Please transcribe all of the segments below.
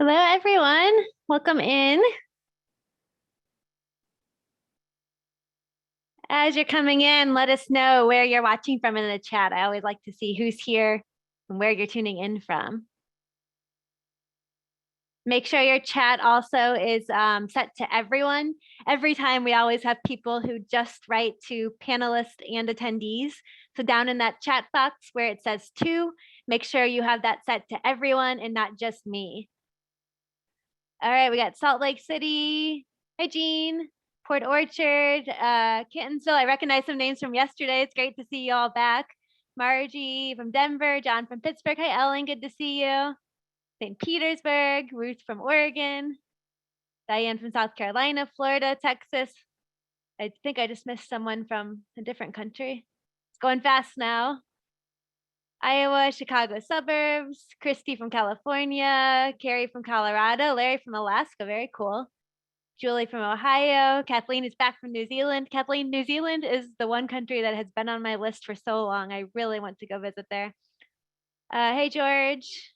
Hello, everyone. Welcome in. As you're coming in, let us know where you're watching from in the chat. I always like to see who's here and where you're tuning in from. Make sure your chat also is set to everyone. Every time we always have people who just write to panelists and attendees. So down in that chat box where it says to, make sure you have that set to everyone and not just me. All right, we got Salt Lake City. Hi, Jean. Port Orchard, Kittensville. I recognize some names from yesterday. It's great to see you all back. Margie from Denver, John from Pittsburgh. Hi, Ellen. Good to see you. St. Petersburg, Ruth from Oregon, Diane from South Carolina, Florida, Texas. I think I just missed someone from a different country. It's going fast now. Iowa, Chicago suburbs, Christy from California, Carrie from Colorado, Larry from Alaska. Very cool. Julie from Ohio. Kathleen is back from New Zealand. Kathleen, New Zealand is the one country that has been on my list for so long. I really want to go visit there. Hey, George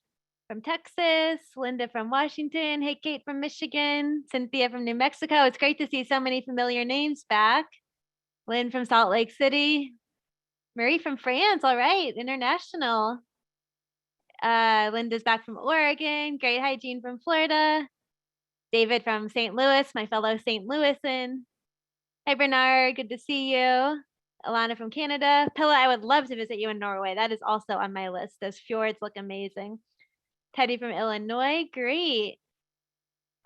from Texas. Linda from Washington. Hey, Kate from Michigan. Cynthia from New Mexico. It's great to see so many familiar names back. Lynn from Salt Lake City. Marie from France. All right, international. Linda's back from Oregon. Great hygiene from Florida. David from St. Louis, my fellow St. Louisan. Hi, Bernard. Good to see you. Alana from Canada. Pilla, I would love to visit you in Norway. That is also on my list. Those fjords look amazing. Teddy from Illinois. Great.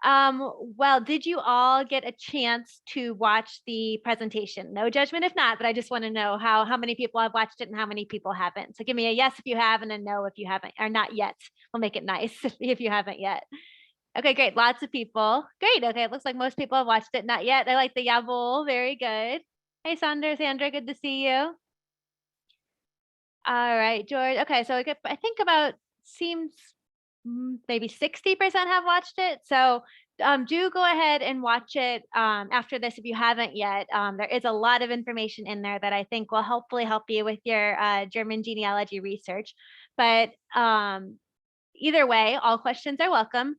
Well, did you all get a chance to watch the presentation? No judgment if not, but I just want to know how many people have watched it and how many people haven't. So give me a yes if you have and a no if you haven't, or not yet. We'll make it nice if you haven't yet. Okay, great. Lots of people. Great. Okay, it looks like most people have watched it. Not yet. I like the Yabul. Very good. Hey, Sandra. Good to see you. All right, George. Okay, so I think about seems maybe 60% have watched it. So do go ahead and watch it after this if you haven't yet. There is a lot of information in there that I think will hopefully help you with your German genealogy research. But either way, all questions are welcome.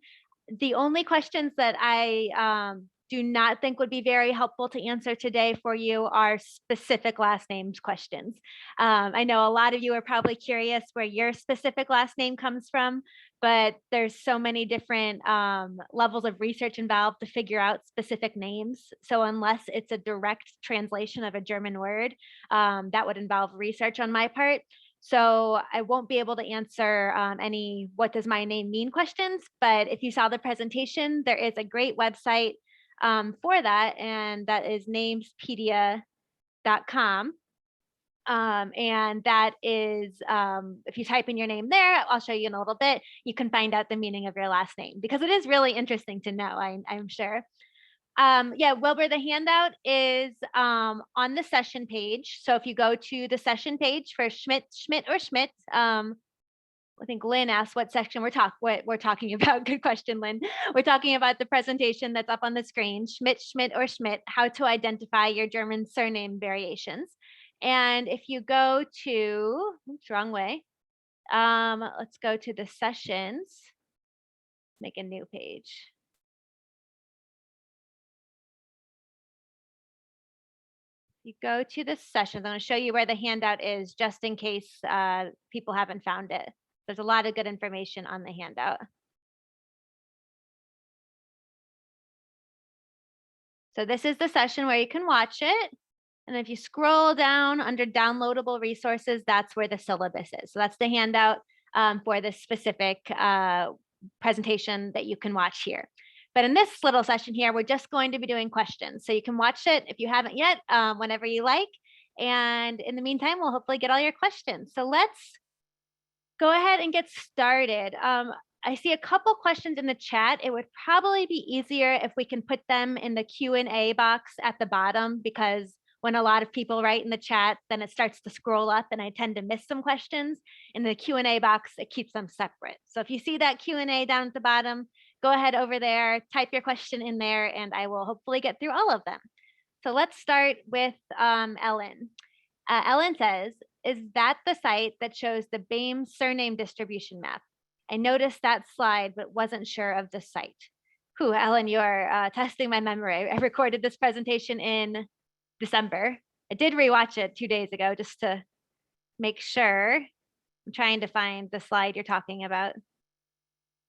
The only questions that I do not think would be very helpful to answer today for you are specific last names questions. I know a lot of you are probably curious where your specific last name comes from, but there's so many different levels of research involved to figure out specific names. So unless it's a direct translation of a German word, that would involve research on my part. So I won't be able to answer any what does my name mean questions, but if you saw the presentation, there is a great website for that, and that is namespedia.com. And that is, if you type in your name there, I'll show you in a little bit, you can find out the meaning of your last name because it is really interesting to know, I'm sure. Yeah, Wilbur, the handout is on the session page. So if you go to the session page for Schmidt, or Schmitt, I think Lynn asked what section what we're talking about. Good question, Lynn. We're talking about the presentation that's up on the screen, Schmidt, or Schmitt, how to identify your German surname variations. And if you go to, oops, wrong way. Let's go to the sessions, make a new page. You go to the sessions. I'm going to show you where the handout is just in case people haven't found it. There's a lot of good information on the handout. So this is the session where you can watch it. And if you scroll down under downloadable resources, that's where the syllabus is. So that's the handout for this specific presentation that you can watch here. But in this little session here, we're just going to be doing questions. So you can watch it if you haven't yet, whenever you like. And in the meantime, we'll hopefully get all your questions. So let's go ahead and get started. I see a couple questions in the chat. It would probably be easier if we can put them in the Q&A box at the bottom, because when a lot of people write in the chat, then it starts to scroll up and I tend to miss some questions. In the Q&A box, it keeps them separate. So if you see that Q&A down at the bottom, go ahead over there, type your question in there, and I will hopefully get through all of them. So let's start with Ellen. Ellen says, is that the site that shows the BAME surname distribution map? I noticed that slide, but wasn't sure of the site. Whew, Ellen, you're testing my memory. I recorded this presentation in December. I did rewatch it 2 days ago just to make sure. I'm trying to find the slide you're talking about.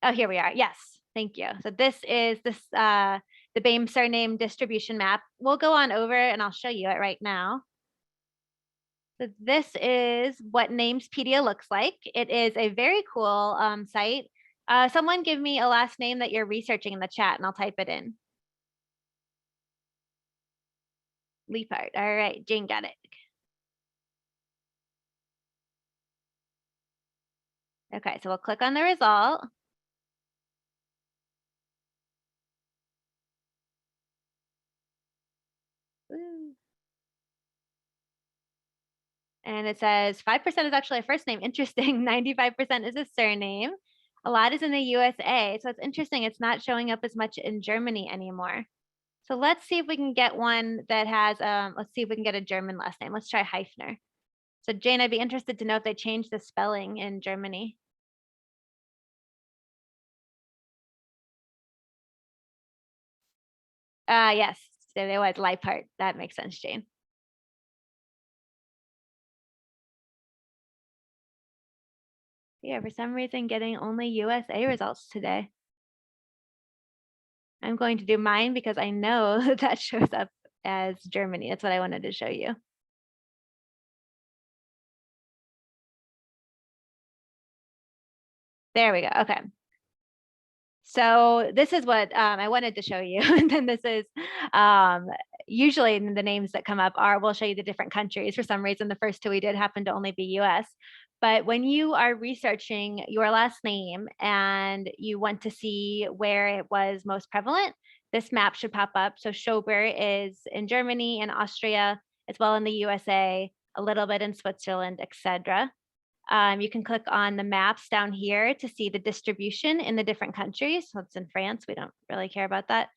Oh, here we are. Yes, thank you. So this is the BAME surname distribution map. We'll go on over and I'll show you it right now. So this is what Namespedia looks like. It is a very cool site. Someone give me a last name that you're researching in the chat and I'll type it in. Leapart. All right, Jane got it. Okay, so we'll click on the result. Ooh. And it says 5% is actually a first name. Interesting. 95% is a surname. A lot is in the USA. So it's interesting. It's not showing up as much in Germany anymore. So let's see if we can get one that has, let's see if we can get a German last name. Let's try Heifner. So Jane, I'd be interested to know if they changed the spelling in Germany. Yes, so there was Leipart. That makes sense, Jane. Yeah, for some reason getting only USA results today. I'm going to do mine because I know that shows up as Germany. That's what I wanted to show you. There we go. Okay. So this is what I wanted to show you. And then this is usually the names that come up are, we'll show you the different countries. For some reason, the first two we did happen to only be US. But when you are researching your last name and you want to see where it was most prevalent, this map should pop up. So Schober is in Germany and Austria, as well in the USA, a little bit in Switzerland, etc. You can click on the maps down here to see the distribution in the different countries. So it's in France. We don't really care about that.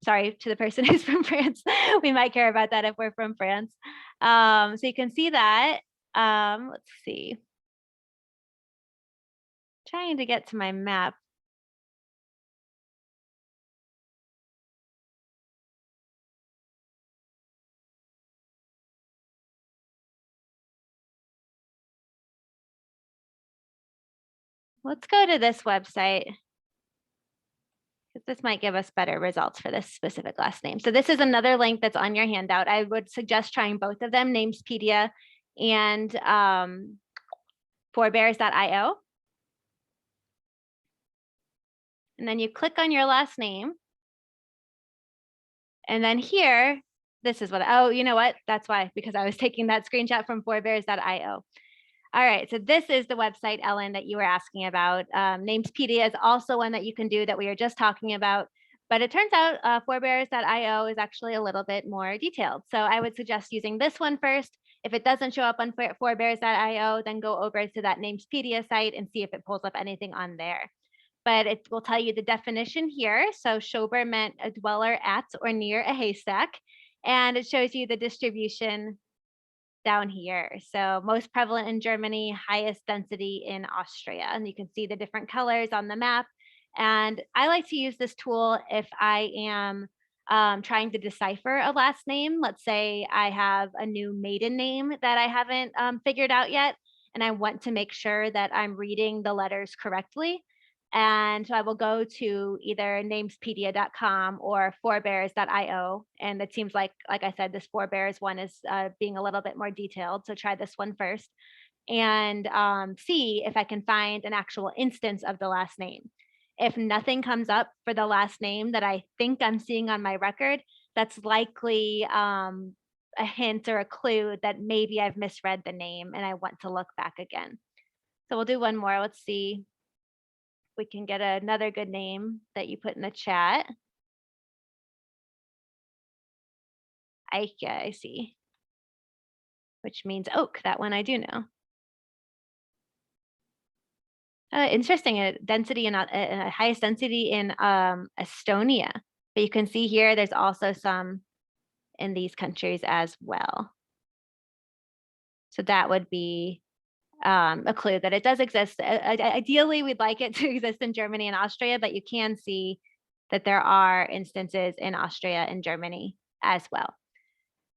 Sorry to the person who's from France. We might care about that if we're from France. So you can see that. Let's see. Trying to get to my map. Let's go to this website. This might give us better results for this specific last name. So this is another link that's on your handout. I would suggest trying both of them, Namespedia and forebears.io. And then you click on your last name. And then here, this is what, oh, you know what? That's why, because I was taking that screenshot from forebears.io. All right, so this is the website, Ellen, that you were asking about. Namespedia is also one that you can do that we were just talking about. But it turns out forebears.io is actually a little bit more detailed. So I would suggest using this one first. If it doesn't show up on forebears.io, then go over to that Namespedia site and see if it pulls up anything on there. But it will tell you the definition here. So Schober meant a dweller at or near a haystack. And it shows you the distribution down here. So most prevalent in Germany, highest density in Austria. And you can see the different colors on the map. And I like to use this tool if I am trying to decipher a last name. Let's say I have a new maiden name that I haven't figured out yet, and I want to make sure that I'm reading the letters correctly. And so I will go to either namespedia.com or forebears.io. And it seems like I said, this forebears one is being a little bit more detailed. So try this one first and see if I can find an actual instance of the last name. If nothing comes up for the last name that I think I'm seeing on my record, that's likely a hint or a clue that maybe I've misread the name and I want to look back again. So we'll do one more. Let's see. We can get another good name that you put in the chat. Eike, I see, which means oak. That one I do know. Interesting, density in highest density in Estonia. But you can see here, there's also some in these countries as well. So that would be a clue that it does exist. Ideally, we'd like it to exist in Germany and Austria, but you can see that there are instances in Austria and Germany as well.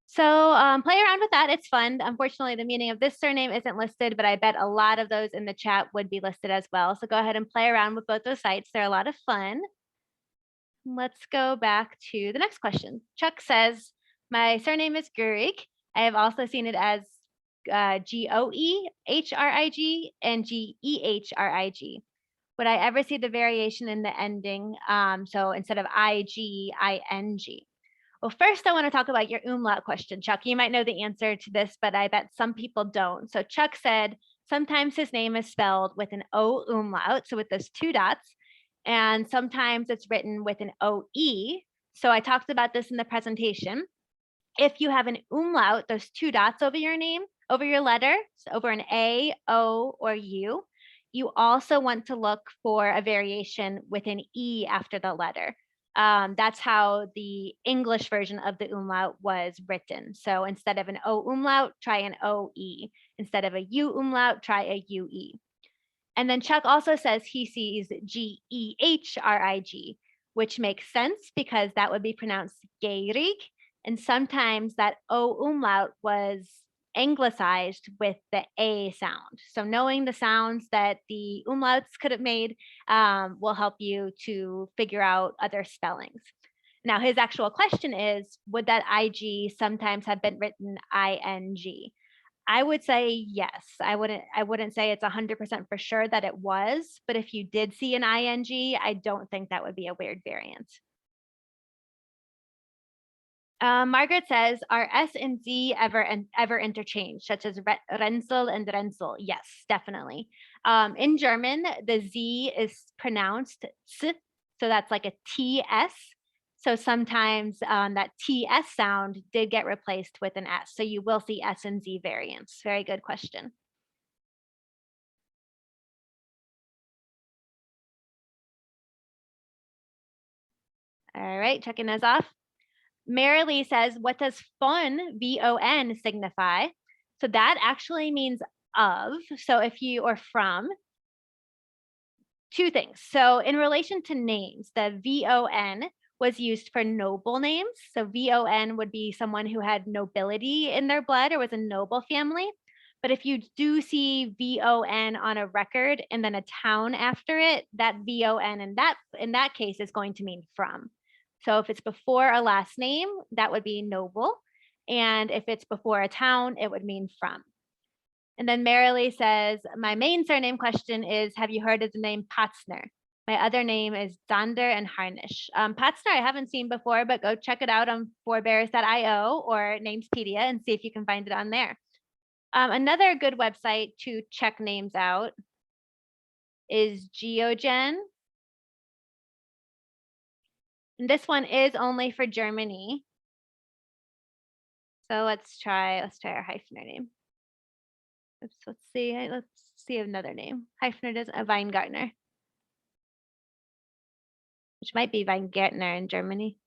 So play around with that. It's fun. Unfortunately, the meaning of this surname isn't listed, but I bet a lot of those in the chat would be listed as well. So go ahead and play around with both those sites. They're a lot of fun. Let's go back to the next question. Chuck says, my surname is Gurig. I have also seen it as Goehrig and Gehrig. Would I ever see the variation in the ending? So instead of ing. Well, first I want to talk about your umlaut question, Chuck. You might know the answer to this, but I bet some people don't. So Chuck said, sometimes his name is spelled with an O umlaut, so with those 2 dots, and sometimes it's written with an OE. So I talked about this in the presentation. If you have an umlaut, those 2 dots over your name, over your letter, so over an A, O, or U, you also want to look for a variation with an E after the letter. That's how the English version of the umlaut was written. So instead of an O umlaut, try an OE. Instead of a U umlaut, try a UE. And then Chuck also says he sees Gehrig, which makes sense because that would be pronounced Gehrig. And sometimes that O umlaut was anglicized with the A sound. So knowing the sounds that the umlauts could have made will help you to figure out other spellings. Now, his actual question is, would that IG sometimes have been written ING? I would say yes. I wouldn't say it's 100% for sure that it was, but if you did see an ING, I don't think that would be a weird variant. Margaret says, are S and Z ever interchanged, such as Renzel and Renzel? Yes, definitely. In German, the Z is pronounced S, so that's like a TS. So sometimes that TS sound did get replaced with an S. So you will see S and Z variants. Very good question. All right, checking those off. Marilee says, what does von, V-O-N, signify? So that actually means of. So if you, or from, 2 things. So in relation to names, the VON was used for noble names. So VON would be someone who had nobility in their blood or was a noble family. But if you do see VON on a record and then a town after it, that VON in that case is going to mean from. So if it's before a last name, that would be noble. And if it's before a town, it would mean from. And then Marilee says, my main surname question is, have you heard of the name Patzner? My other name is Zander and Harnish. Patzner I haven't seen before, but go check it out on forebears.io or Namespedia and see if you can find it on there. Another good website to check names out is Geogen. And this one is only for Germany. So let's try our Heifner name. Oops, let's see another name. Heifner does a Weingartner, which might be Weingartner in Germany.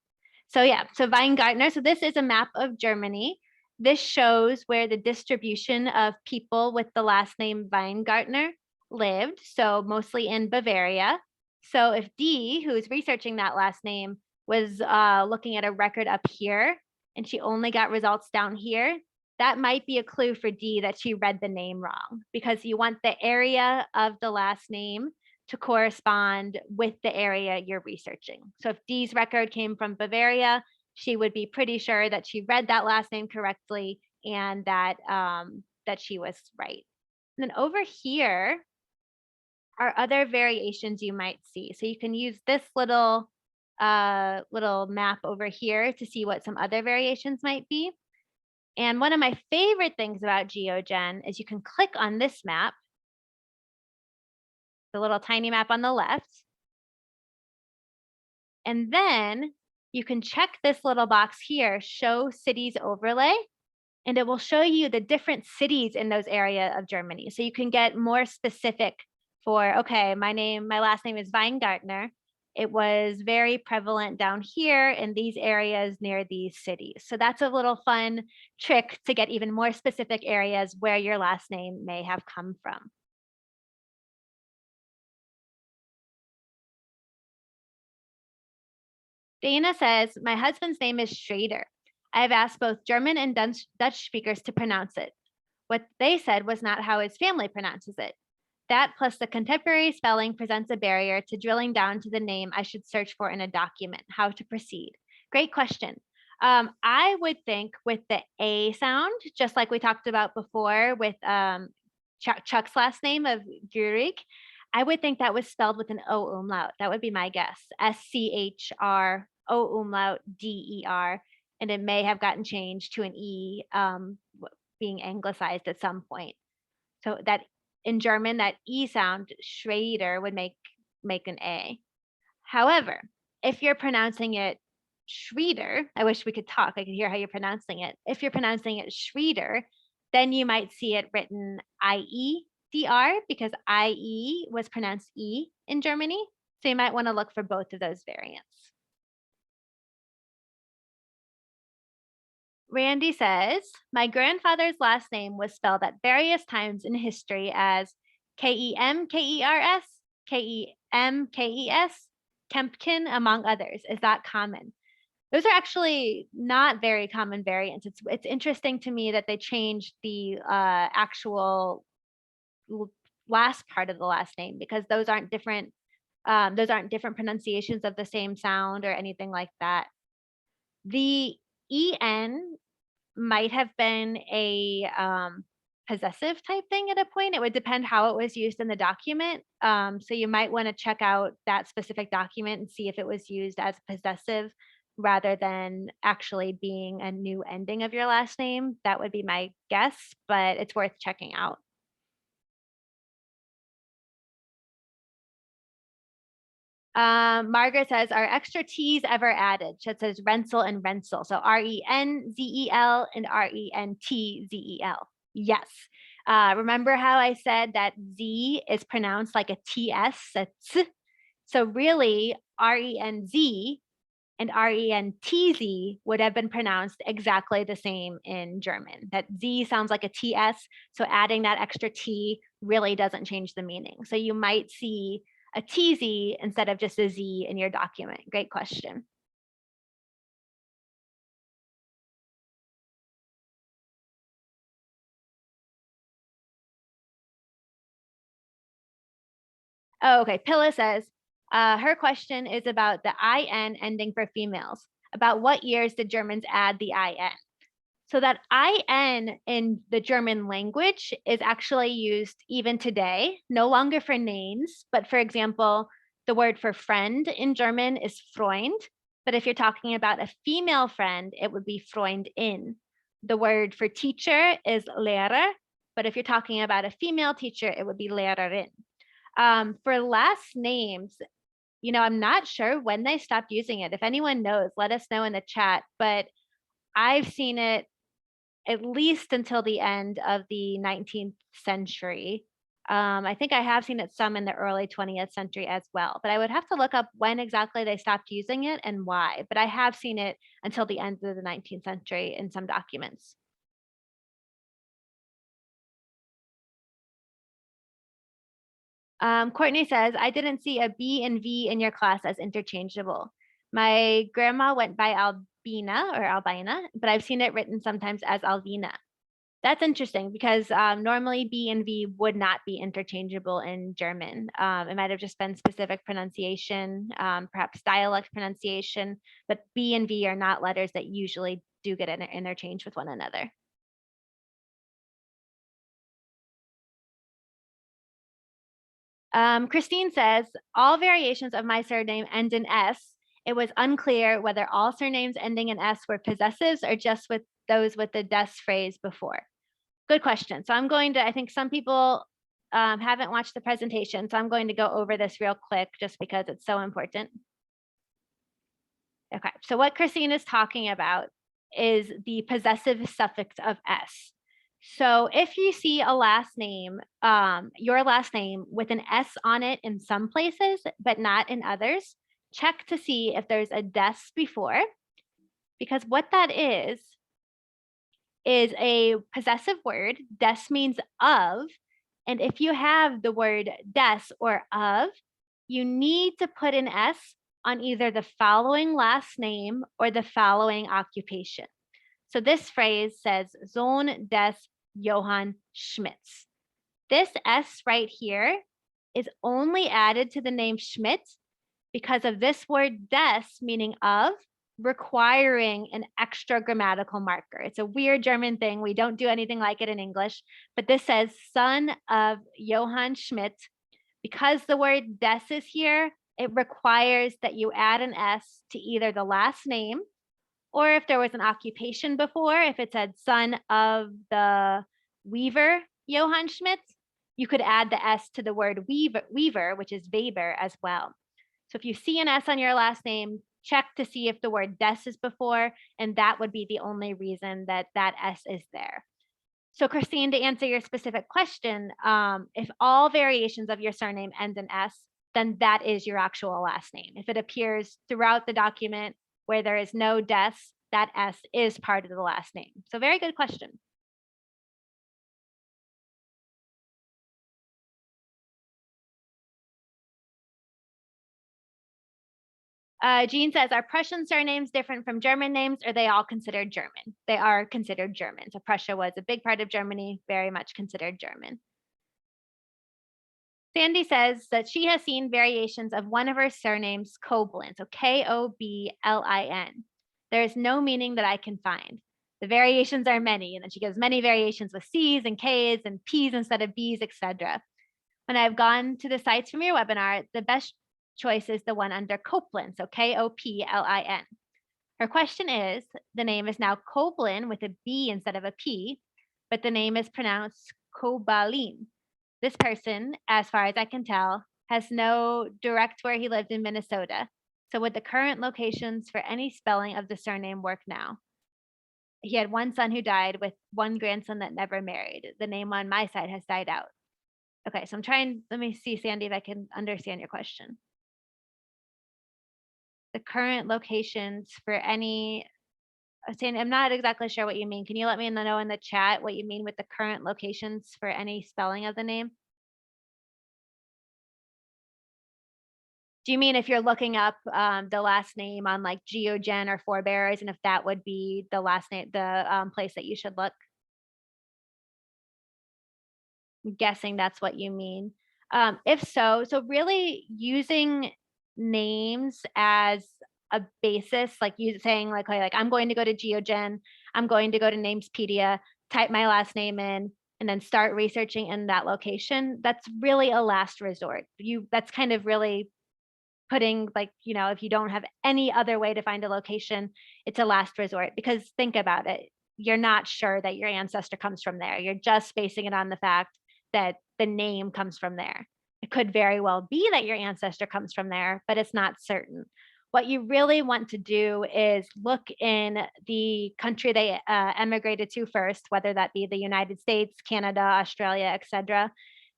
So yeah, so Weingartner. So this is a map of Germany. This shows where the distribution of people with the last name Weingartner lived. So mostly in Bavaria. So if D, who is researching that last name, was looking at a record up here and she only got results down here, that might be a clue for D that she read the name wrong, because you want the area of the last name to correspond with the area you're researching. So if D's record came from Bavaria, she would be pretty sure that she read that last name correctly and that that she was right. And then over here are other variations you might see. So you can use this little map over here to see what some other variations might be. And one of my favorite things about Geogen is you can click on this map, the little tiny map on the left, and then you can check this little box here, show cities overlay, and it will show you the different cities in those areas of Germany. So you can get more specific for, okay, my last name is Weingartner. it was very prevalent down here in these areas near these cities. So that's a little fun trick to get even more specific areas where your last name may have come from. Dana says, my husband's name is Schrader. I've asked both German and Dutch speakers to pronounce it. What they said was not how his family pronounces it. That plus the contemporary spelling presents a barrier to drilling down to the name I should search for in a document. How to proceed? Great question. I would think with the A sound, just like we talked about before with Chuck's last name of Gurig, I would think that was spelled with an O umlaut. That would be my guess. SCHR O umlaut DER. And it may have gotten changed to an E being anglicized at some point. So that in German, that E sound, Schrader, would make an A. However, if you're pronouncing it Schrader, I wish we could talk, I could hear how you're pronouncing it. If you're pronouncing it Schrader, then you might see it written IEDR because IE was pronounced E in Germany. So you might want to look for both of those variants. Randy says, my grandfather's last name was spelled at various times in history as Kemkers, Kemkes, Kempkin, among others. Is that common? Those are actually not very common variants. It's interesting to me that they changed the actual last part of the last name because those aren't different pronunciations of the same sound or anything like that. The EN might have been a possessive type thing at a point. It would depend how it was used in the document. So you might want to check out that specific document and see if it was used as possessive rather than actually being a new ending of your last name. That would be my guess, but it's worth checking out. Margaret says, are extra T's ever added? So it says Renzel and Renzel. So Renzel and Rentzel. Yes. Remember how I said that Z is pronounced like a TS, a T? So really Renz and Rentz would have been pronounced exactly the same in German. That Z sounds like a TS. So adding that extra T really doesn't change the meaning. So you might see a TZ instead of just a Z in your document. Great question. Oh, okay. Pilla says, her question is about the IN ending for females. About what years did Germans add the IN? So that IN in the German language is actually used even today, no longer for names, but for example, the word for friend in German is Freund. But if you're talking about a female friend, it would be Freundin. The word for teacher is Lehrer. But if you're talking about a female teacher, it would be Lehrerin. For last names, I'm not sure when they stopped using it. If anyone knows, let us know in the chat. But I've seen it at least until the end of the 19th century. I think I have seen it some in the early 20th century as well, but I would have to look up when exactly they stopped using it and why. But I have seen it until the end of the 19th century in some documents. Courtney says, I didn't see a B and V in your class as interchangeable. My grandma went by Albina or Albina, but I've seen it written sometimes as Alvina. That's interesting because normally B and V would not be interchangeable in German. It might have just been specific pronunciation, perhaps dialect pronunciation, but B and V are not letters that usually do get interchanged with one another. Christine says, all variations of my surname end in S. It was unclear whether all surnames ending in S were possessives or just with those with the des phrase before. Good question. So I think some people haven't watched the presentation, so I'm going to go over this real quick just because it's so important. Okay, so what Christine is talking about is the possessive suffix of S. So if you see a last name, your last name with an S on it in some places, but not in others, check to see if there's a des before, because what that is a possessive word. Des means of. And if you have the word des or of, you need to put an S on either the following last name or the following occupation. So this phrase says Sohn des Johann Schmidts. This S right here is only added to the name Schmidt because of this word des, meaning of, requiring an extra grammatical marker. It's a weird German thing. We don't do anything like it in English, but this says son of Johann Schmidt. Because the word des is here, it requires that you add an S to either the last name, or if there was an occupation before, if it said son of the weaver Johann Schmidt, you could add the S to the word weaver, which is Weber as well. So if you see an S on your last name, check to see if the word des is before, and that would be the only reason that that S is there. So Christine, to answer your specific question, if all variations of your surname end in S, then that is your actual last name. If it appears throughout the document where there is no des, that S is part of the last name. So very good question. Jean says, are Prussian surnames different from German names, or are they all considered German? They are considered German. So Prussia was a big part of Germany, very much considered German. Sandy says that she has seen variations of one of her surnames, Koblin, so Koblin. There is no meaning that I can find. The variations are many, and then she gives many variations with C's and K's and P's instead of B's, etc. When I've gone to the sites from your webinar, the best choice is the one under Koplin, so Koplin. Her question is, the name is now Koblin with a B instead of a P, but the name is pronounced Kobalin. This person, as far as I can tell, has no direct where he lived in Minnesota. So would the current locations for any spelling of the surname work now? He had one son who died with one grandson that never married. The name on my side has died out. Okay, so let me see, Sandy, if I can understand your question. The current locations for any, Sandy, I'm not exactly sure what you mean. Can you let me know in the chat what you mean with the current locations for any spelling of the name? Do you mean if you're looking up the last name on like Geogen or Forebears, and if that would be the last name, the place that you should look? I'm guessing that's what you mean. If so, really using names as a basis, like you saying like I'm going to go to Geogen, I'm going to go to Namespedia, type my last name in, and then start researching in that location. That's really a last resort. That's kind of really putting like, if you don't have any other way to find a location, it's a last resort, because think about it. You're not sure that your ancestor comes from there. You're just basing it on the fact that the name comes from there. It could very well be that your ancestor comes from there, but it's not certain. What you really want to do is look in the country they emigrated to first, whether that be the United States, Canada, Australia, etc.,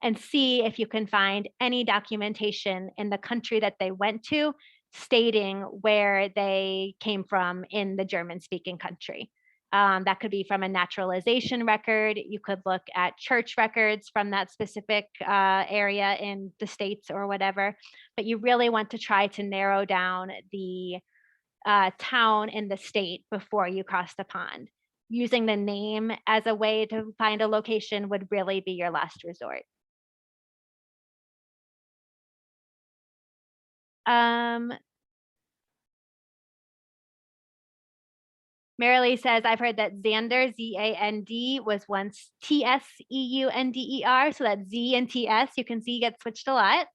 and see if you can find any documentation in the country that they went to stating where they came from in the German-speaking country. That could be from a naturalization record. You could look at church records from that specific area in the States or whatever, but you really want to try to narrow down the town in the state before you cross the pond. Using the name as a way to find a location would really be your last resort. Marilee says, I've heard that Xander, Z-A-N-D, was once T-S-E-U-N-D-E-R. So that Z and T-S, you can see, get switched a lot.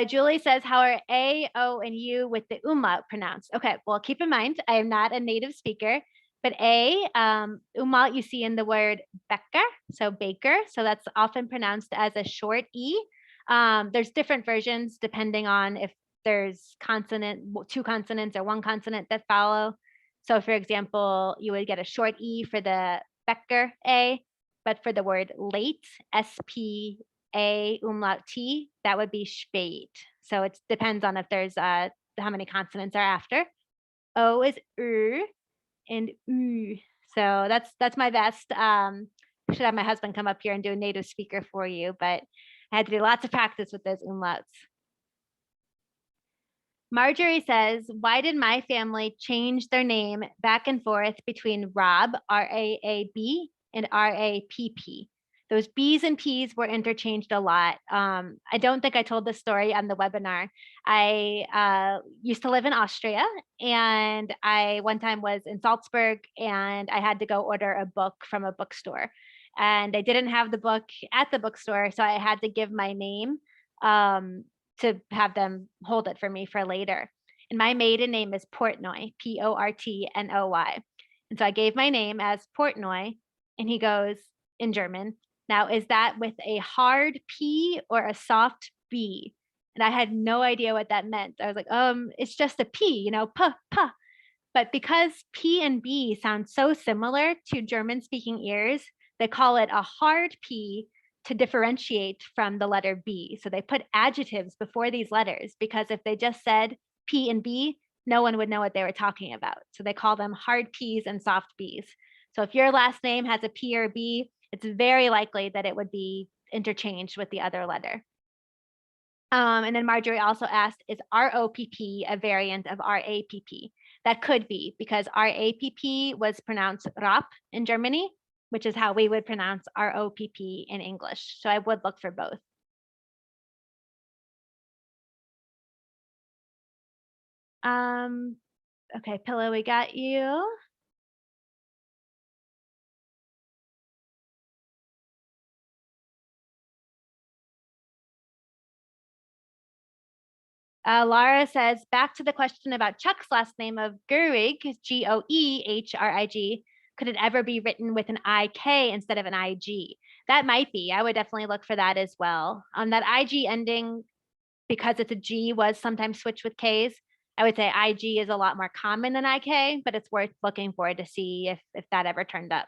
Julie says, how are A, O, and U with the umlaut pronounced? Okay, well, keep in mind, I am not a native speaker, but A, umlaut you see in the word Becker, so baker. So that's often pronounced as a short E. There's different versions depending on if there's two consonants or one consonant that follow. So for example, you would get a short E for the Becker A, But for the word late, S-P-A umlaut T, that would be spät. So it depends on if there's how many consonants are after. O is and U. So that's my best. Should have my husband come up here and do a native speaker for you, but I had to do lots of practice with those umlauts. Marjorie says, why did my family change their name back and forth between Rob, R-A-A-B, and R-A-P-P? Those B's and P's were interchanged a lot. I don't think I told this story on the webinar. I used to live in Austria, and I one time was in Salzburg, and I had to go order a book from a bookstore. And I didn't have the book at the bookstore, so I had to give my name to have them hold it for me for later. And my maiden name is Portnoy, P-O-R-T-N-O-Y. And so I gave my name as Portnoy, and he goes in German, now is that with a hard P or a soft B? And I had no idea what that meant. I was like, it's just a P, you know, puh, puh. But because P and B sound so similar to German speaking ears, they call it a hard P to differentiate from the letter B. So they put adjectives before these letters, because if they just said P and B, no one would know what they were talking about. So they call them hard P's and soft B's. So if your last name has a P or B, it's very likely that it would be interchanged with the other letter. And then Marjorie also asked, is R-O-P-P a variant of R-A-P-P? That could be, because R-A-P-P was pronounced Rap in Germany, which is how we would pronounce R-O-P-P in English. So I would look for both. Okay, Pillow, we got you. Lara says, back to the question about Chuck's last name of Gerig, G-O-E-H-R-I-G. Could it ever be written with an I-K instead of an I-G? That might be. I would definitely look for that as well. That I-G ending, because it's a G, was sometimes switched with Ks. I would say IG is a lot more common than IK, but it's worth looking for to see if that ever turned up.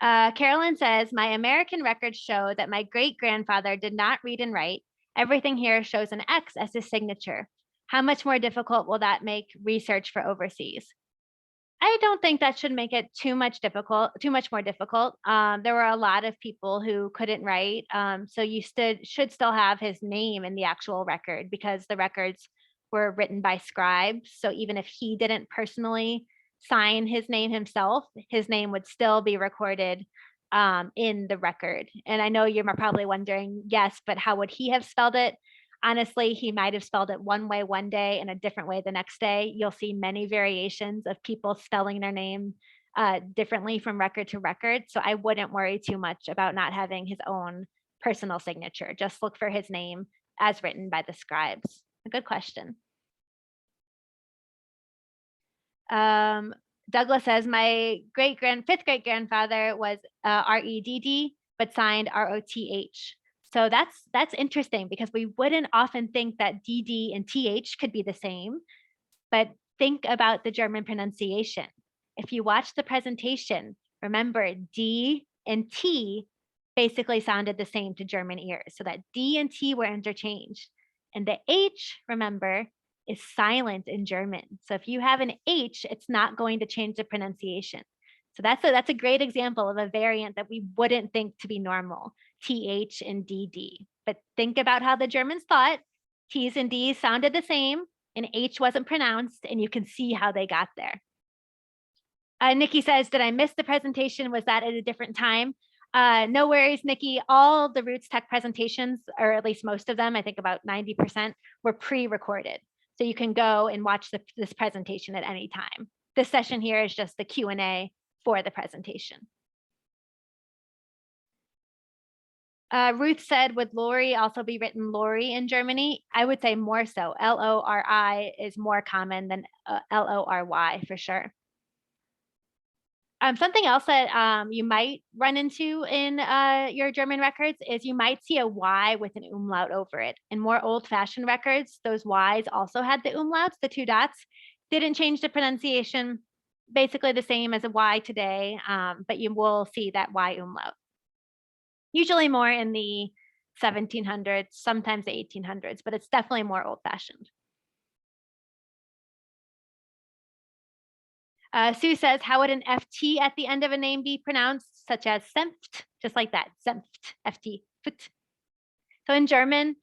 Carolyn says, my American records show that my great-grandfather did not read and write. Everything here shows an X as his signature. How much more difficult will that make research for overseas? I don't think that should make it too much more difficult. There were a lot of people who couldn't write. So you should still have his name in the actual record, because the records were written by scribes. So even if he didn't personally sign his name himself, his name would still be recorded in the record. And I know you're probably wondering, yes, but how would he have spelled it? Honestly, he might have spelled it one way one day and a different way the next day. You'll see many variations of people spelling their name differently from record to record. So I wouldn't worry too much about not having his own personal signature. Just look for his name as written by the scribes. A good question. Douglas says, my fifth great grandfather was R-E-D-D, but signed R-O-T-H. So that's interesting, because we wouldn't often think that DD and TH could be the same, but think about the German pronunciation. If you watch the presentation, remember D and T basically sounded the same to German ears, so that D and T were interchanged. And the H, remember, is silent in German. So if you have an H, it's not going to change the pronunciation. So that's a great example of a variant that we wouldn't think to be normal, TH and DD. But think about how the Germans thought. T's and D's sounded the same, and H wasn't pronounced, and you can see how they got there. Nikki says, did I miss the presentation? Was that at a different time? No worries, Nikki. All the Roots Tech presentations, or at least most of them, I think about 90%, were pre-recorded. So you can go and watch this presentation at any time. This session here is just the Q&A for the presentation. Ruth said, would Lori also be written Lori in Germany? I would say more so. L-O-R-I is more common than L-O-R-Y for sure. Something else that you might run into in your German records is you might see a Y with an umlaut over it. In more old-fashioned records, those Ys also had the umlauts, the two dots. Didn't change the pronunciation. basically the same as a Y today, but you will see that Y umlaut. Usually more in the 1700s, sometimes the 1800s, but it's definitely more old-fashioned. Sue says, how would an FT at the end of a name be pronounced, such as Senft, just like that, Senft, FT. So in German,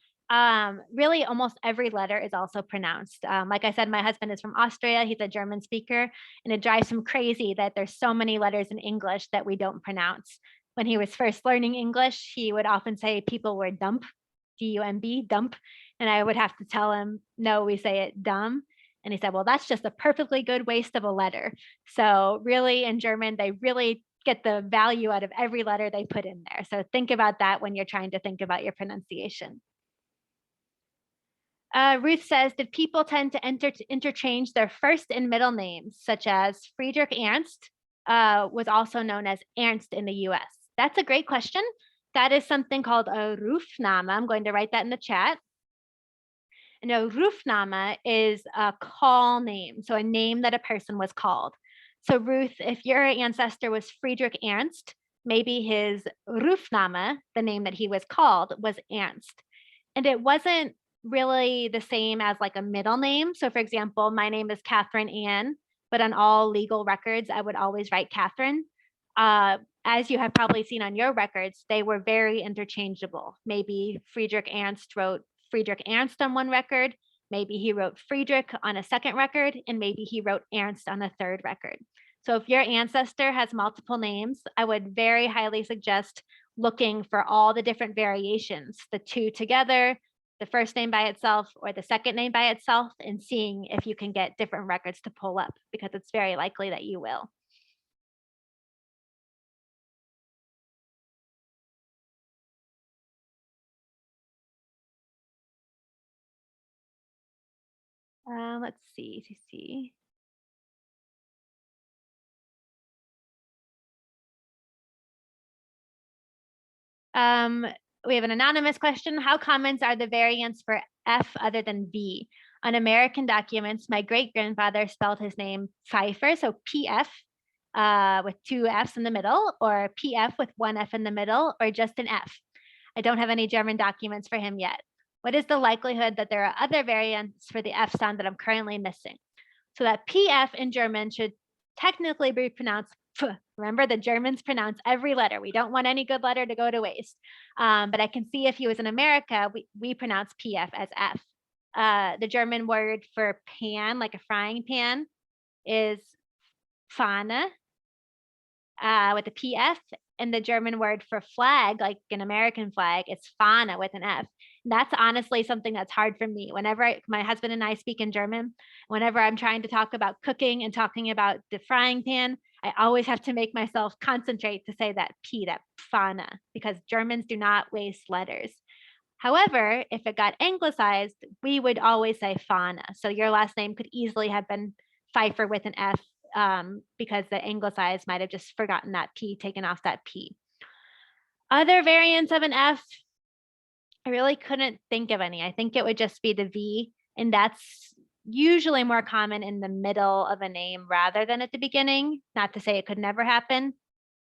really almost every letter is also pronounced. Like I said, my husband is from Austria. He's a German speaker, and it drives him crazy that there's so many letters in English that we don't pronounce. When he was first learning English, he would often say people were dump, D-U-M-B, dump. And I would have to tell him, no, we say it dumb. And he said, well, that's just a perfectly good waste of a letter. So really in German, they really get the value out of every letter they put in there. So think about that when you're trying to think about your pronunciation. Ruth says, did people tend to interchange their first and middle names, such as Friedrich Ernst was also known as Ernst in the US? That's a great question. That is something called a Rufname. I'm going to write that in the chat. And a Rufname is a call name, so a name that a person was called. So Ruth, if your ancestor was Friedrich Ernst, maybe his Rufname, the name that he was called, was Ernst. And it wasn't really the same as like a middle name. So for example, my name is Catherine Ann, but on all legal records, I would always write Catherine. As you have probably seen on your records, they were very interchangeable. Maybe Friedrich Ernst wrote Friedrich Ernst on one record, maybe he wrote Friedrich on a second record, and maybe he wrote Ernst on a third record. So if your ancestor has multiple names, I would very highly suggest looking for all the different variations, the two together, the first name by itself or the second name by itself, and seeing if you can get different records to pull up, because it's very likely that you will. Let's see. We have an anonymous question. How common are the variants for F other than V? On American documents, my great-grandfather spelled his name Pfeiffer, so PF with two Fs in the middle, or PF with one F in the middle, or just an F. I don't have any German documents for him yet. What is the likelihood that there are other variants for the F sound that I'm currently missing? So that PF in German should technically be pronounced F. Remember, the Germans pronounce every letter. We don't want any good letter to go to waste. But I can see if he was in America, we pronounce PF as F. The German word for pan, like a frying pan, is Fahne with a PF. And the German word for flag, like an American flag, is Fahne with an F. And that's honestly something that's hard for me. Whenever my husband and I speak in German, whenever I'm trying to talk about cooking and talking about the frying pan, I always have to make myself concentrate to say that P, that Fahne, because Germans do not waste letters. However, if it got anglicized, we would always say Fahne. So your last name could easily have been Pfeiffer with an F, because the anglicized might have just forgotten that P, taken off that P. Other variants of an F, I really couldn't think of any. I think it would just be the V, and that's usually more common in the middle of a name rather than at the beginning. Not to say it could never happen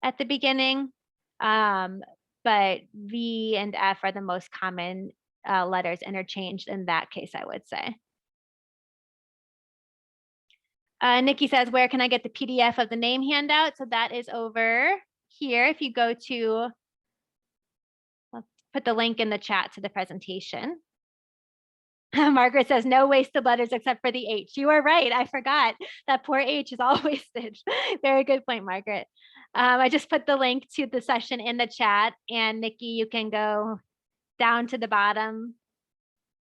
at the beginning, but V and F are the most common letters interchanged in that case, I would say. Nikki says, where can I get the PDF of the name handout? So that is over here. If you go to, let's put the link in the chat to the presentation. Margaret says, no wasted letters except for the H. You are right. I forgot that poor H is all wasted. Very good point, Margaret. I just put the link to the session in the chat, and Nikki, you can go down to the bottom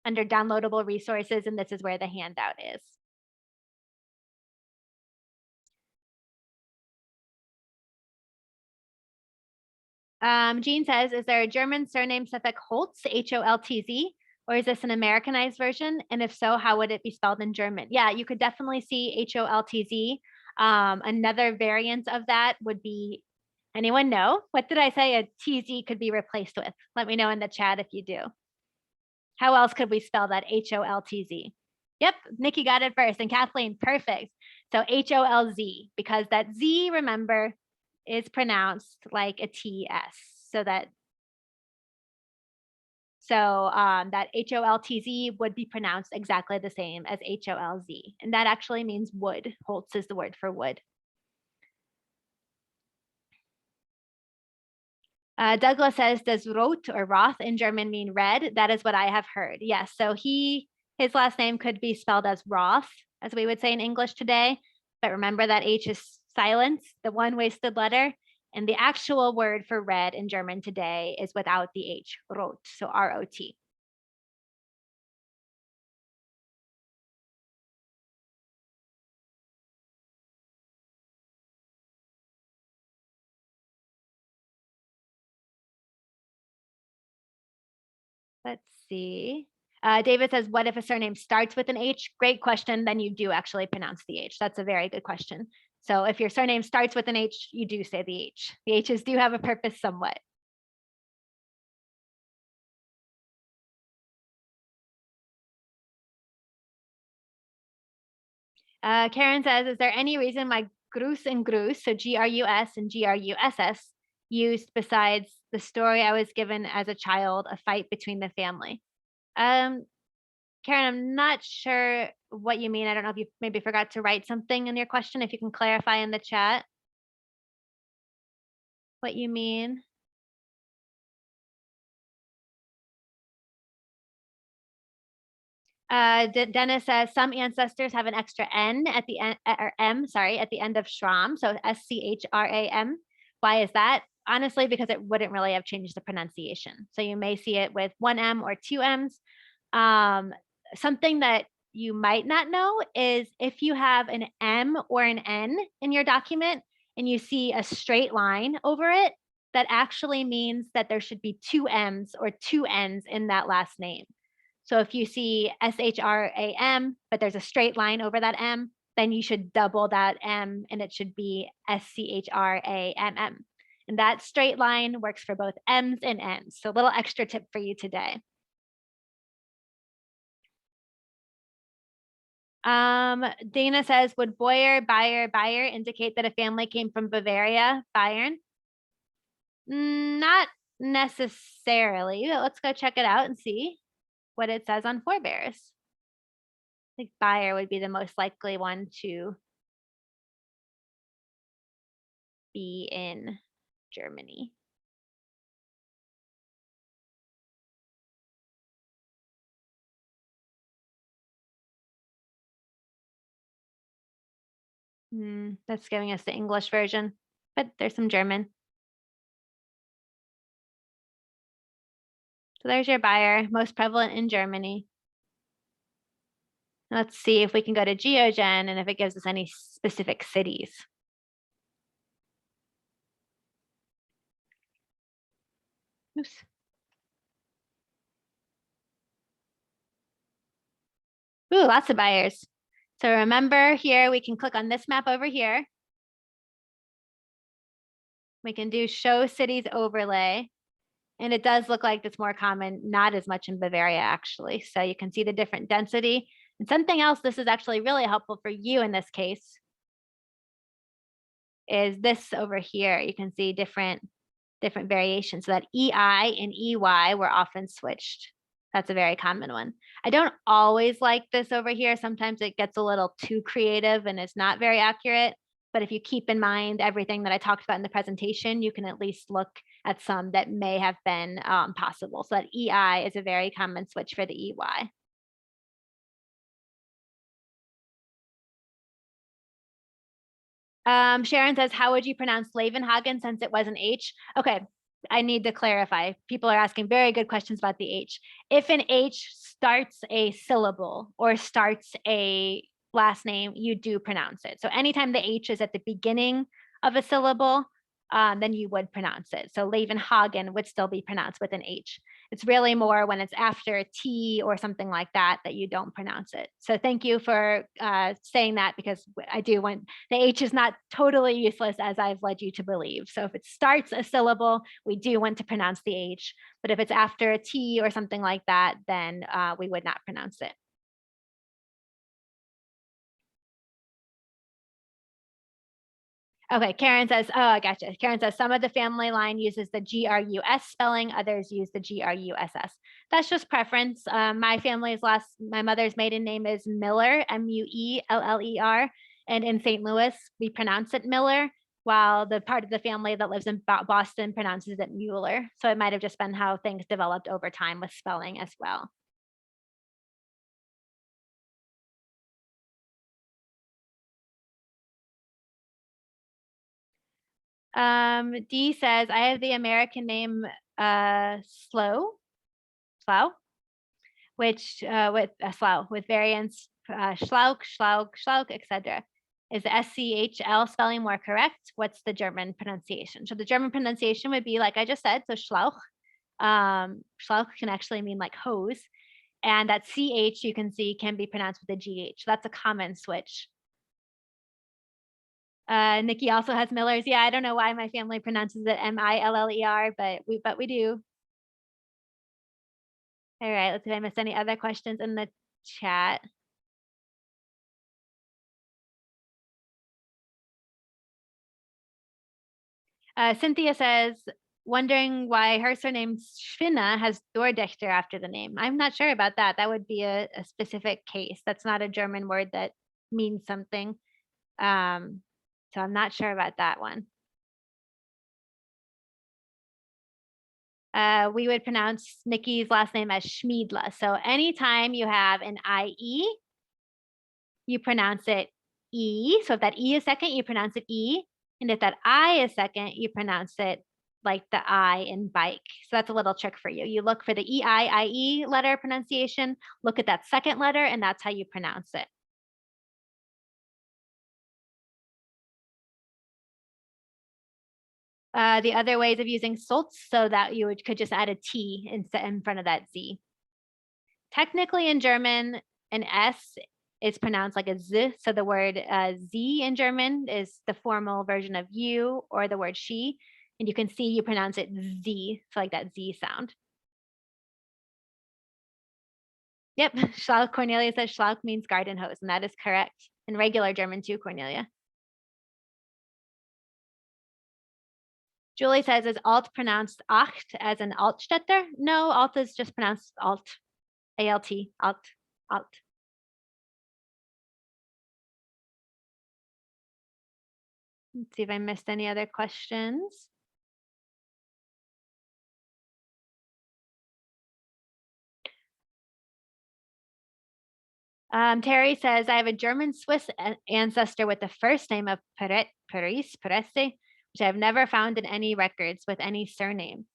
under downloadable resources, and this is where the handout is. Jean says, is there a German surname suffix Holtz, Holtz, or is this an Americanized version? And if so, how would it be spelled in German? Yeah, you could definitely see Holtz. Another variant of that would be, anyone know? What did I say a TZ could be replaced with? Let me know in the chat if you do. How else could we spell that Holtz? Yep, Nikki got it first, and Kathleen, perfect. So HOLZ, because that Z, remember, is pronounced like a TS. So that HOLTZ would be pronounced exactly the same as HOLZ. And that actually means wood. Holz is the word for wood. Douglas says, does rot or Roth in German mean red? That is what I have heard. Yes. So his last name could be spelled as Roth, as we would say in English today. But remember that H is silent, the one wasted letter. And the actual word for red in German today is without the H, rot, so R-O-T. Let's see. David says, what if a surname starts with an H? Great question. Then you do actually pronounce the H. That's a very good question. So if your surname starts with an H, you do say the H. The H's do have a purpose somewhat. Karen says, is there any reason why Grus and Grus, so Grus and Gruss, used besides the story I was given as a child, a fight between the family? Karen, I'm not sure what you mean. I don't know if you maybe forgot to write something in your question. If you can clarify in the chat what you mean. Dennis says some ancestors have an extra N at the end, or M, sorry, at the end of Schram. So SCHRAM. Why is that? Honestly, because it wouldn't really have changed the pronunciation. So you may see it with one M or two M's. Something that you might not know is if you have an M or an N in your document and you see a straight line over it, that actually means that there should be two M's or two N's in that last name. So if you see SHRAM, but there's a straight line over that M, then you should double that M and it should be SCHRAMM. And that straight line works for both M's and N's. So a little extra tip for you today. Dana says, would Boyer, Bayer indicate that a family came from Bavaria, Bayern? Not necessarily, but let's go check it out and see what it says on forebears. I think Bayer would be the most likely one to be in Germany. That's giving us the English version, but there's some German. So there's your Bayer, most prevalent in Germany. Let's see if we can go to Geogen and if it gives us any specific cities. Oops. Ooh, lots of Bayers. So remember here, we can click on this map over here. We can do show cities overlay. And it does look like it's more common, not as much in Bavaria, actually. So you can see the different density. And something else, this is actually really helpful for you in this case, is this over here. You can see different variations. So that EI and EY were often switched. That's a very common one. I don't always like this over here. Sometimes it gets a little too creative and it's not very accurate. But if you keep in mind everything that I talked about in the presentation, you can at least look at some that may have been possible. So that EI is a very common switch for the EY. Sharon says, how would you pronounce Levenhagen since it was an H? Okay, I need to clarify. People are asking very good questions about the H. If an H starts a syllable or starts a last name, you do pronounce it. So anytime the H is at the beginning of a syllable, then you would pronounce it. So Levenhagen would still be pronounced with an H. It's really more when it's after a T or something like that that you don't pronounce it. So thank you for saying that, because I do want the H is not totally useless as I've led you to believe. So if it starts a syllable, we do want to pronounce the H. But if it's after a T or something like that, then we would not pronounce it. Okay, Karen says, oh, I gotcha. Karen says some of the family line uses the GRUS spelling, others use the GRUSS. That's just preference. My mother's maiden name is Miller, Mueller, and in St. Louis, we pronounce it Miller, while the part of the family that lives in Boston pronounces it Mueller. So it might have just been how things developed over time with spelling as well. D says, I have the American name Slow, Slough, which with Slough, with variants Schlauch, Schlaug, Schlaug, etc. Is the SCHL spelling more correct? What's the German pronunciation? So the German pronunciation would be like I just said, so Schlauch. Schlauch can actually mean like hose. And that CH you can see can be pronounced with a GH. That's a common switch. Nikki also has Miller's. Yeah, I don't know why my family pronounces it Miller, but we do. All right, let's see if I missed any other questions in the chat. Cynthia says, wondering why her surname Schwinna has Dordichter after the name. I'm not sure about that. That would be a specific case. That's not a German word that means something. So I'm not sure about that one. We would pronounce Nikki's last name as Schmiedla. So anytime you have an IE, you pronounce it E. So if that E is second, you pronounce it E. And if that I is second, you pronounce it like the I in bike. So that's a little trick for you. You look for the EIIE letter pronunciation, look at that second letter, and that's how you pronounce it. The other ways of using Sulz, so that you could just add a T in front of that Z. Technically in German, an S is pronounced like a Z. So the word Z in German is the formal version of you or the word she. And you can see you pronounce it Z, so like that Z sound. Yep, Schlauch, Cornelia says Schlauch means garden hose, and that is correct. In regular German too, Cornelia. Julie says, is alt pronounced acht as an Altstädter? No, alt is just pronounced alt, A-L-T, alt, alt. Let's see if I missed any other questions. Terry says, I have a German Swiss ancestor with the first name of Peresse, which I've never found in any records with any surname.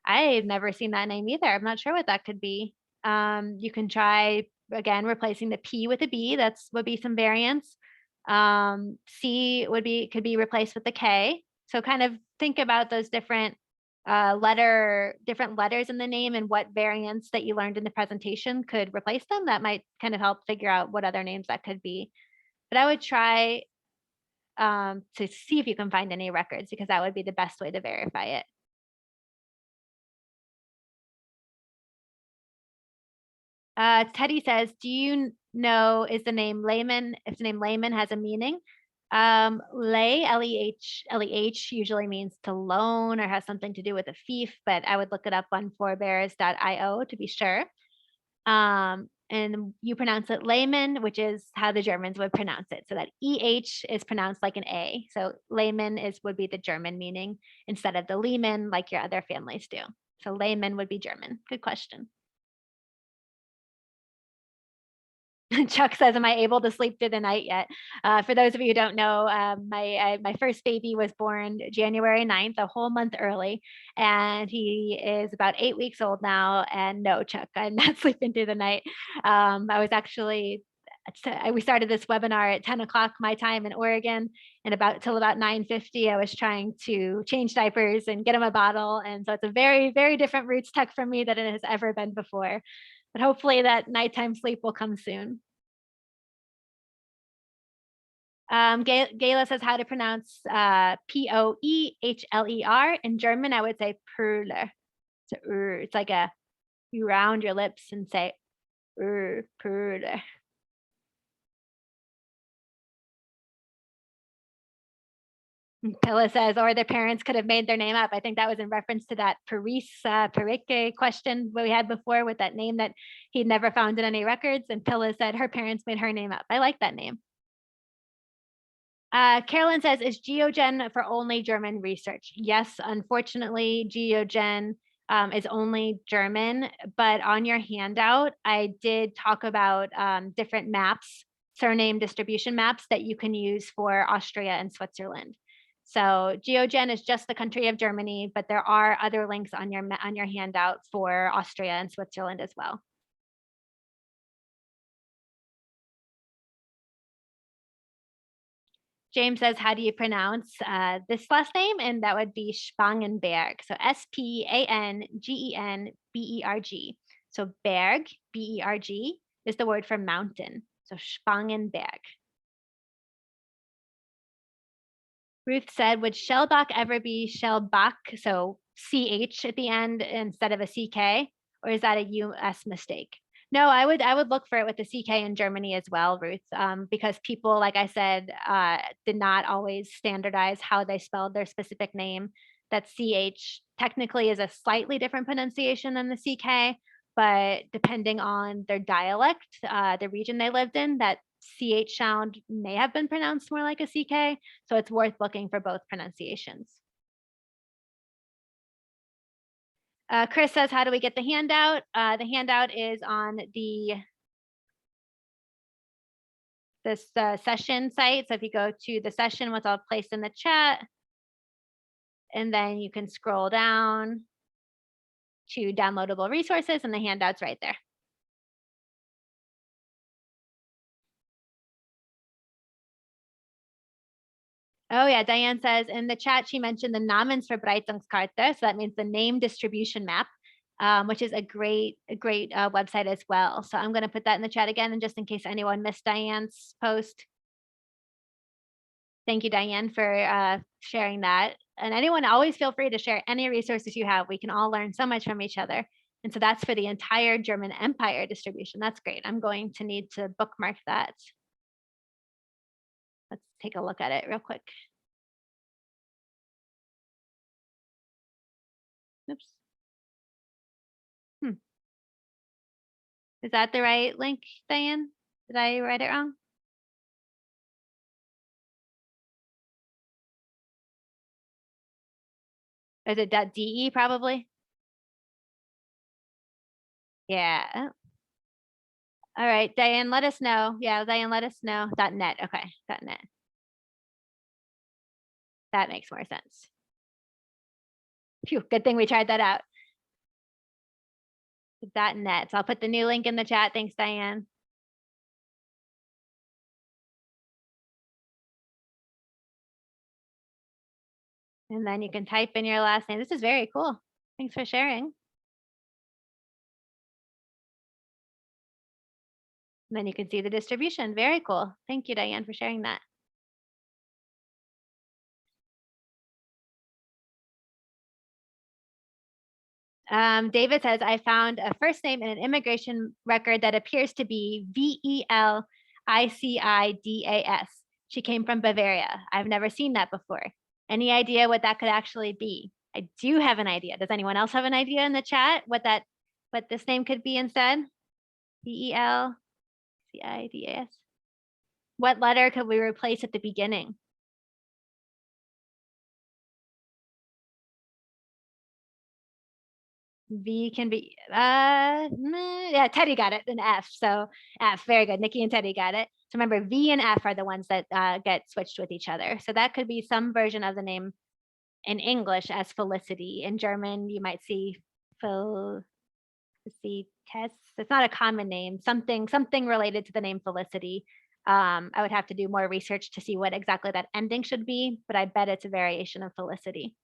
I've never seen that name either. I'm not sure what that could be. You can try again replacing the P with a B. That's would be some variants. C could be replaced with the K. So kind of think about those different different letters in the name and what variants that you learned in the presentation could replace them. That might kind of help figure out what other names that could be. But I would try to see if you can find any records, because that would be the best way to verify it. Teddy says, do you know, is the name Layman, if the name Layman has a meaning? Lay, L-E-H, usually means to loan or has something to do with a fief, but I would look it up on forebears.io to be sure. And you pronounce it layman, which is how the Germans would pronounce it. So that EH is pronounced like an A. So layman would be the German meaning instead of the Lehman like your other families do. So layman would be German. Good question. Chuck says, am I able to sleep through the night yet? For those of you who don't know, my first baby was born January 9th, a whole month early, and he is about 8 weeks old now. And no, Chuck, I'm not sleeping through the night. I was actually, we started this webinar at 10 o'clock my time in Oregon, and till about 9:50, I was trying to change diapers and get him a bottle. And so it's a very, very different roots tech for me than it has ever been before. But hopefully that nighttime sleep will come soon. Gayla says how to pronounce Poehler. In German, I would say Perle. So, it's like you round your lips and say Perle. Pilla says, or their parents could have made their name up. I think that was in reference to that Parike question we had before with that name that he'd never found in any records. And Pilla said her parents made her name up. I like that name. Carolyn says, is Geogen for only German research? Yes, unfortunately, Geogen is only German, but on your handout, I did talk about different maps, surname distribution maps that you can use for Austria and Switzerland. So Geogen is just the country of Germany, but there are other links on your handout for Austria and Switzerland as well. James says, how do you pronounce this last name? And that would be Spangenberg. So Spangenberg. So Berg, Berg, is the word for mountain. So Spangenberg. Ruth said, would Shellbach ever be Shellbach? So CH at the end instead of a CK, or is that a US mistake? No, I would look for it with the CK in Germany as well, Ruth, because people, like I said, did not always standardize how they spelled their specific name. That CH technically is a slightly different pronunciation than the CK, but depending on their dialect, the region they lived in, that CH sound may have been pronounced more like a CK. So it's worth looking for both pronunciations. Chris says, how do we get the handout? The handout is on this session site. So if you go to the session, which I'll place in the chat, and then you can scroll down to downloadable resources and the handout's right there. Oh yeah, Diane says in the chat, she mentioned the Namensverbreitungskarte. So that means the name distribution map, which is a great website as well. So I'm going to put that in the chat again, and just in case anyone missed Diane's post. Thank you, Diane, for sharing that. And anyone, always feel free to share any resources you have. We can all learn so much from each other. And so that's for the entire German Empire distribution. That's great. I'm going to need to bookmark that. Let's take a look at it real quick. Oops. Is that the right link, Diane? Did I write it wrong? Is it .de probably? Yeah. All right, Diane, let us know. Yeah, Diane, let us know. .net. Okay, .net. That makes more sense. Phew, good thing we tried that out. .net. So I'll put the new link in the chat. Thanks, Diane. And then you can type in your last name. This is very cool. Thanks for sharing. And then you can see the distribution. Very cool. Thank you, Diane, for sharing that. David says, I found a first name in an immigration record that appears to be Velicidas. She came from Bavaria. I've never seen that before. Any idea what that could actually be? I do have an idea. Does anyone else have an idea in the chat what this name could be instead? Velicidas. What letter could we replace at the beginning? V can be, yeah, Teddy got it, an F. So F, very good. Nikki and Teddy got it. So remember, V and F are the ones that get switched with each other. So that could be some version of the name in English as Felicity. In German, you might see Felicitas. It's not a common name, something related to the name Felicity. I would have to do more research to see what exactly that ending should be, but I bet it's a variation of Felicity.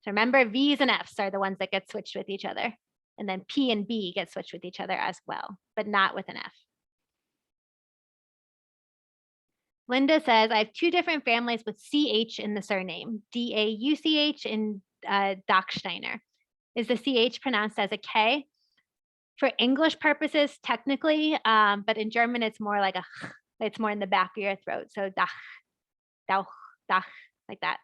So remember, V's and F's are the ones that get switched with each other. And then P and B get switched with each other as well, but not with an F. Linda says, I have two different families with CH in the surname, DAUCH and Docksteiner. Is the CH pronounced as a K? For English purposes, technically, but in German, it's more like it's more in the back of your throat. So Dach, Dauch, Dach. like that.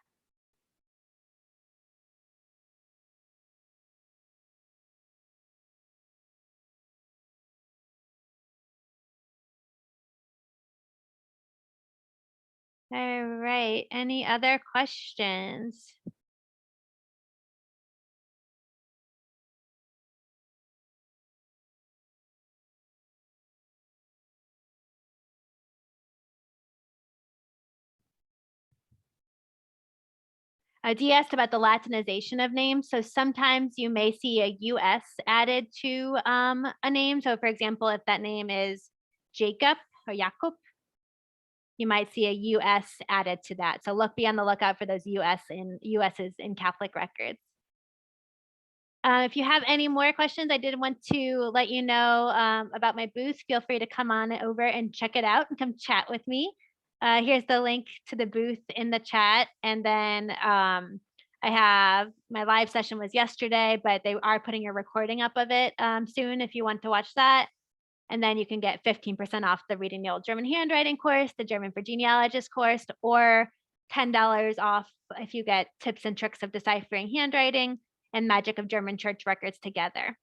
All right. Any other questions? Dee asked about the Latinization of names. So sometimes you may see a US added to a name. So for example, if that name is Jacob or Jakob, you might see a US added to that. So be on the lookout for those US's in Catholic records. If you have any more questions, I did want to let you know about my booth. Feel free to come on over and check it out and come chat with me. Here's the link to the booth in the chat. And then I have my live session was yesterday, but they are putting a recording up of it soon if you want to watch that. And then you can get 15% off the Reading the Old German Handwriting course, the German for Genealogists course, or $10 off if you get tips and tricks of deciphering handwriting and magic of German church records together.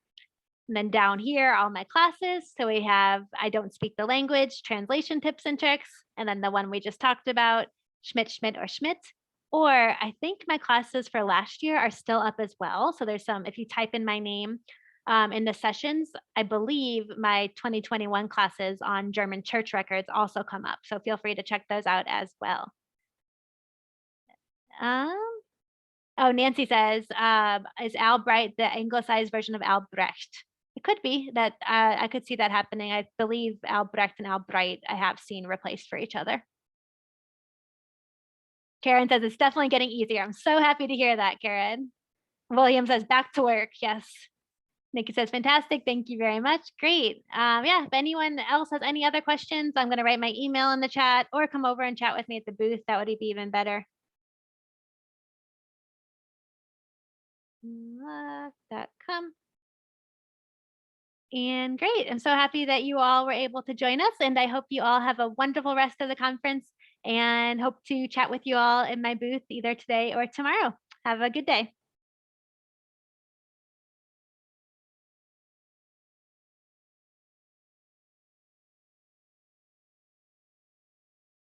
And then down here, all my classes. So we have I Don't Speak the Language, translation tips and tricks, and then the one we just talked about, Schmidt, Schmidt, or Schmitt. Or I think my classes for last year are still up as well. So there's some, if you type in my name in the sessions, I believe my 2021 classes on German church records also come up. So feel free to check those out as well. Oh, Nancy says, is Albright the anglicized version of Albrecht? It could be that I could see that happening. I believe Albrecht and Albright I have seen replaced for each other. Karen says it's definitely getting easier. I'm so happy to hear that, Karen. William says back to work. Yes. Nikki says fantastic. Thank you very much. Great. Yeah, if anyone else has any other questions, I'm going to write my email in the chat or come over and chat with me at the booth. That would be even better. .com. And great. I'm so happy that you all were able to join us. And I hope you all have a wonderful rest of the conference and hope to chat with you all in my booth either today or tomorrow. Have a good day.